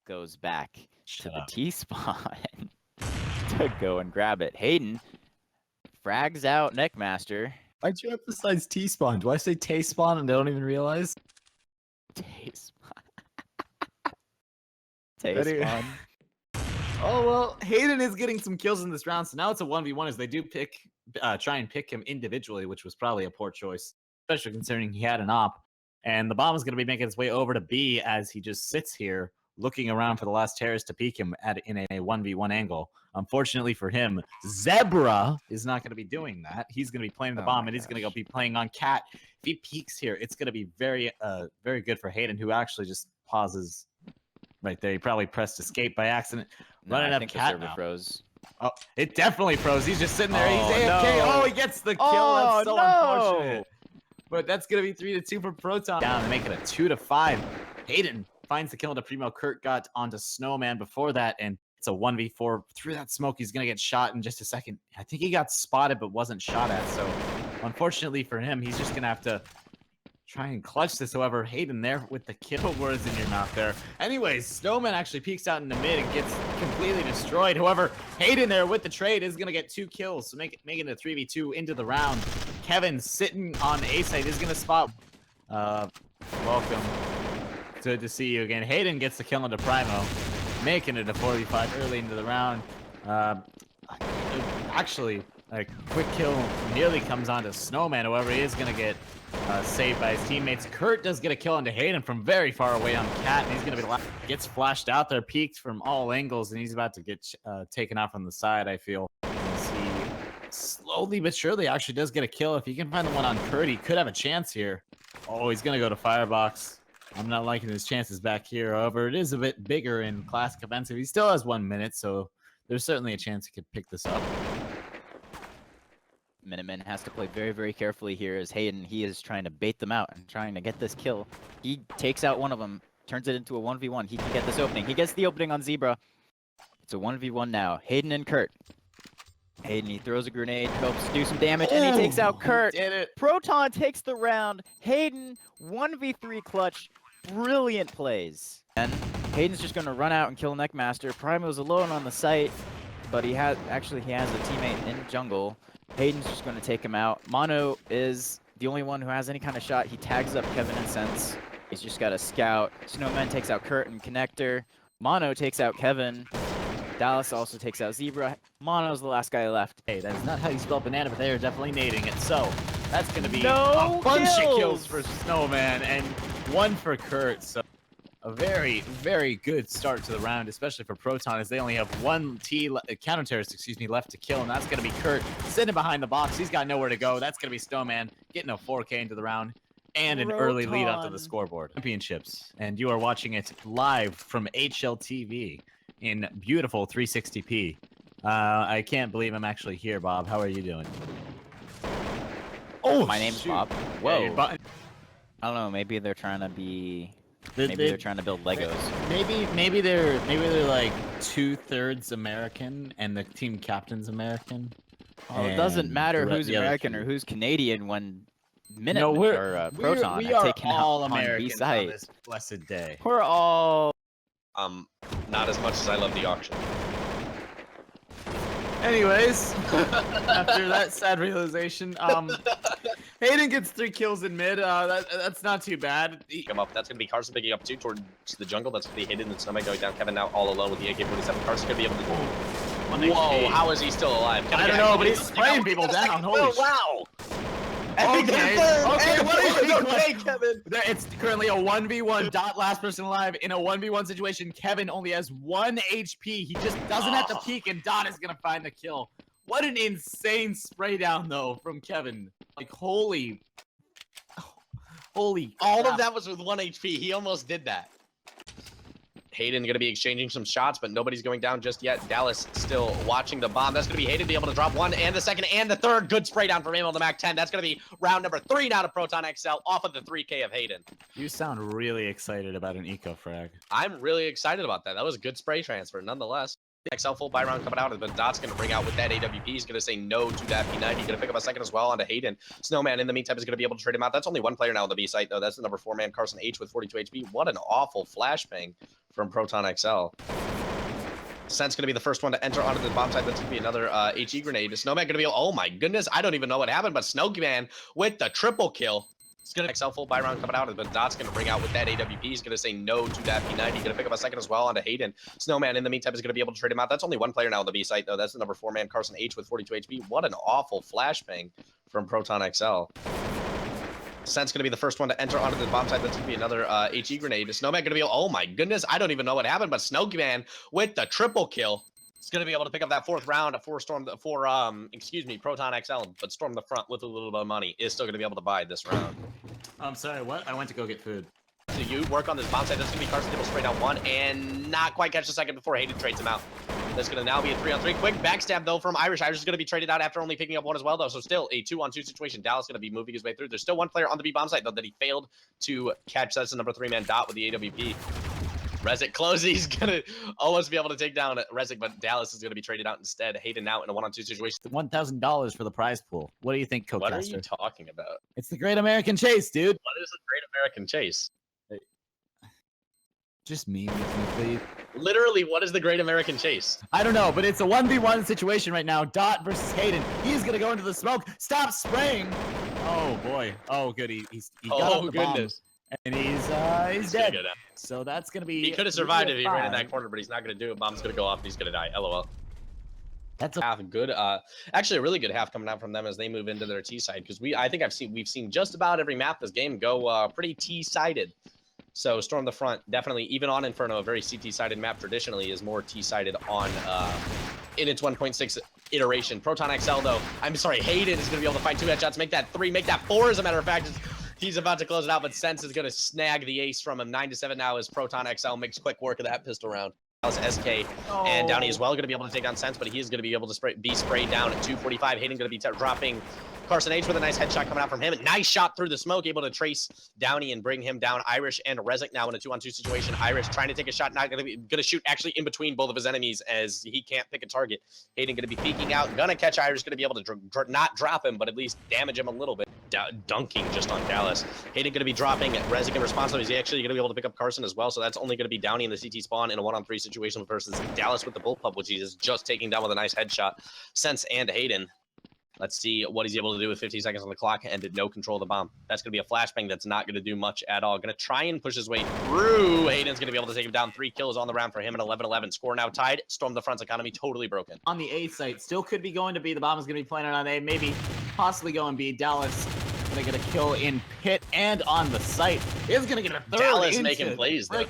goes back to the T-spawn to go and grab it. Hayden frags out Neckmaster. Why'd you emphasize T-spawn? Do I say T-spawn and they don't even realize? T-spawn. T-spawn. Oh, well, Hayden is getting some kills in this round, so now it's a 1v1 as they do try and pick him individually, which was probably a poor choice, especially considering he had an op. And the bomb is going to be making its way over to B as he just sits here looking around for the last terrorist to peek him in a 1v1 angle. Unfortunately for him, Zebra is not going to be doing that. He's going to be playing the bomb, and he's going to be playing on Cat. If he peeks here, it's going to be very good for Hayden, who actually just pauses right there. He probably pressed escape by accident. Running up Cat now. Froze. Oh, it definitely froze. He's just sitting there. He's AFK. No. Oh, he gets the kill. That's so unfortunate. But that's going to be 3-2 for Proton. Down and make it a 2-5. Hayden finds the kill into Primo. Kurt got onto Snowman before that, and it's a 1v4. Through that smoke, he's going to get shot in just a second. I think he got spotted but wasn't shot at, so unfortunately for him, he's just going to have to try and clutch this. However, Hayden there with the kill. Words in your mouth there. Anyways, Snowman actually peeks out in the mid and gets completely destroyed. However, Hayden there with the trade is going to get 2 kills, so making it a 3v2 into the round. Kevin sitting on A side is going to spot. Welcome. Good to see you again. Hayden gets the kill into Primo, making it a 45 early into the round. Actually, a quick kill nearly comes onto Snowman. However, he is going to get saved by his teammates. Kurt does get a kill onto Hayden from very far away on Cat, and he's going to be gets flashed out there, peeked from all angles, and he's about to get taken out from the side, I feel. As he slowly but surely actually does get a kill. If he can find the one on Kurt, he could have a chance here. Oh, he's going to go to Firebox. I'm not liking his chances back here. However, it is a bit bigger in Classic Offensive. He still has 1 minute, so there's certainly a chance he could pick this up. Minuteman has to play very, very carefully here as Hayden, he is trying to bait them out and trying to get this kill. He takes out one of them, turns it into a 1v1. He can get this opening. He gets the opening on Zebra. It's a 1v1 now. Hayden and Kurt. Hayden, he throws a grenade, helps do some damage, and he takes out Kurt. Did it. Proton takes the round. Hayden, 1v3 clutch. Brilliant plays. And Hayden's just going to run out and kill Neckmaster. Primo's alone on the site, but he has a teammate in jungle. Hayden's just going to take him out. Mono is the only one who has any kind of shot. He tags up Kevin and Sense. He's just got a scout. Snowman takes out Kurt and Connector. Mono takes out Kevin. Dallas also takes out Zebra. Mono's the last guy left. Hey, that is not how you spell banana, but they are definitely nading it. So that's going to be a bunch of kills for Snowman and 1 for Kurt. So a very, very good start to the round, especially for Proton, as they only have 1 counter-terrorist, left to kill, and that's going to be Kurt sitting behind the box. He's got nowhere to go. That's going to be Snowman getting a 4K into the round and an early lead up to the scoreboard. Championships, and you are watching it live from HLTV in beautiful 360p. I can't believe I'm actually here, Bob. How are you doing? Oh, my name's Bob. Whoa. Yeah, I don't know. Maybe they're trying to be. Maybe they're trying to build Legos. Maybe they're like 2/3 American and the team captain's American. Oh, it doesn't matter who's American or who's Canadian when Proton we are taken all out Americans on on this blessed day. We're all. Not as much as I love the auction. Anyways, after that sad realization, Hayden gets 3 kills in mid. That's not too bad. Come up. That's gonna be Carson picking up 2 towards the jungle. That's gonna be Hayden and Snowman going down. Kevin now all alone with the AK-47. Carson's gonna be able to. Whoa! How is he still alive? I don't know, but he's spraying people down. Holy wow! Okay, what are you doing, Kevin? It's currently a 1v1. Last person alive in a 1v1 situation. Kevin only has 1 HP. He just doesn't have to peek, and Dot is gonna find the kill. What an insane spray down though from Kevin. Like holy crap. All of that was with 1 HP. He almost did that. Hayden going to be exchanging some shots, but nobody's going down just yet. Dallas still watching the bomb. That's going to be Hayden be able to drop 1 and the 2nd and the 3rd. Good spray down from him on the Mac 10. That's going to be round number 3 now to ProtonXL off of the 3K of Hayden. You sound really excited about an eco frag. I'm really excited about that. That was a good spray transfer, nonetheless. XL full buy round coming out, but Dot's going to bring out with that AWP. He's going to say no to that P90. He's going to pick up a second as well onto Hayden. Snowman, in the meantime, is going to be able to trade him out. That's only one player now on the B site, though. That's the number 4 man, Carson H with 42 HP. What an awful flashbang from ProtonXL. Sense going to be the first one to enter onto the bomb site. That's going to be another HE grenade. Snowman going to be, oh my goodness, I don't even know what happened, but Snowman with the triple kill. It's going to XL full buy round coming out, but Dot's going to bring out with that AWP. He's going to say no to that P90. He's going to pick up a second as well onto Hayden. Snowman, in the meantime, is going to be able to trade him out. That's only one player now on the B site, though. That's the number 4 man, Carson H with 42 HP. What an awful flashbang from ProtonXL. Sense going to be the first one to enter onto the bomb site. That's going to be another HE grenade. Snowman going to be, oh my goodness, I don't even know what happened, but Snowman with the triple kill. It's going to be able to pick up that 4th round for ProtonXL, but Storm the front with a little bit of money is still going to be able to buy this round. I'm sorry, what? I went to go get food. So you work on this bomb site. That's going to be Carson Dibble straight down 1 and not quite catch the second before Hayden trades him out. That's going to now be a 3-on-3. Quick backstab, though, from Irish. Irish is going to be traded out after only picking up 1 as well, though. So still a 2-on-2 situation. Dallas going to be moving his way through. There's still 1 player on the B bomb site, though, that he failed to catch. That's the number 3 man, Dot, with the AWP. Rezik close. He's going to almost be able to take down Rezik, but Dallas is going to be traded out instead. Hayden now in a 1-on-2 situation. $1,000 for the prize pool. What do you think, Cocaster? What are you talking about? It's the Great American Chase, dude. What is the Great American Chase? Just meme with me, please. Literally, what is the Great American Chase? I don't know, but it's a 1v1 situation right now. Dot versus Hayden. He's going to go into the smoke. Stop spraying. Oh, boy. Oh, good. He got off the bomb. And he's dead. So that's going to be... He could have survived if he ran in that corner, but he's not going to do it. Bomb's going to go off and he's going to die. LOL. That's a half good. Actually, a really good half coming out from them as they move into their T side. Because I think we've seen just about every map this game go pretty T-sided. So Storm the front, definitely, even on Inferno, a very CT-sided map traditionally is more T-sided on in its 1.6 iteration. ProtonXL, though, I'm sorry, Hayden is going to be able to find 2 headshots, make that 3, make that 4, as a matter of fact. He's about to close it out, but Sense is going to snag the ace from him. 9-7 now as ProtonXL makes quick work of that pistol round. SK and Downey as well going to be able to take down Sense, but he is going to be able to be sprayed down at 245. Hayden going to be dropping Carson H with a nice headshot coming out from him. Nice shot through the smoke, able to trace Downey and bring him down. Irish and Rezik now in a 2-on-2 situation. Irish trying to take a shot, not going to shoot actually in between both of his enemies as he can't pick a target. Hayden going to be peeking out, gonna catch Irish, going to be able to not drop him, but at least damage him a little bit. Dunking just on Dallas. Hayden going to be dropping Rezik in response. He's actually going to be able to pick up Carson as well, so that's only going to be Downey in the CT spawn in a 1-on-3 situation versus Dallas with the bullpup, which he is just taking down with a nice headshot. Sense and Hayden. Let's see what he's able to do with 15 seconds on the clock and no control of the bomb. That's going to be a flashbang that's not going to do much at all. Going to try and push his way through. Hayden's going to be able to take him down. 3 kills on the round for him, and 11-11. Score now tied. Storm the front's economy totally broken. On the A site, still could be going to B. The bomb is going to be playing on A, maybe possibly going B. Dallas going to get a kill in pit and on the site. Is going to get a third. Dallas making plays, though.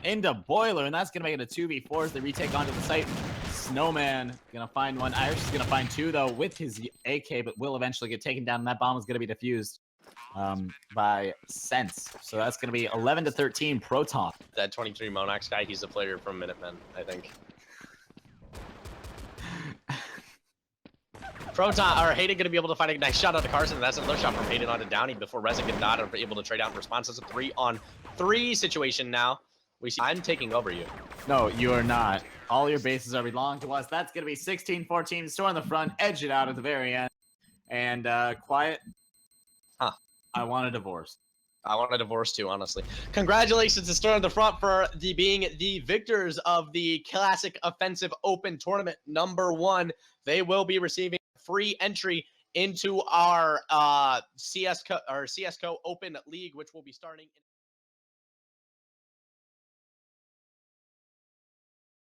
Into Boiler, and that's going to make it a 2v4 as they retake onto the site. Snowman gonna find 1. Irish is gonna find 2 though with his AK, but will eventually get taken down. And that bomb is gonna be defused by Sense. So that's gonna be 11-13 Proton. That 23 Monax guy, he's a player from Minutemen, I think. Hayden gonna be able to find a nice shot onto Carson, and that's another shot from Hayden onto Downey before Rezik and Dot are able to trade out in response. It's a 3-on-3 situation now. I'm taking over you. No, you are not. All your bases are belong to us. That's going to be 16-14. Store in the front, edge it out at the very end. And Quiet. Huh. I want a divorce. I want a divorce too, honestly. Congratulations to Store in the front for being the victors of the Classic Offensive Open Tournament #1. They will be receiving free entry into our CSCOO Open League, which will be starting in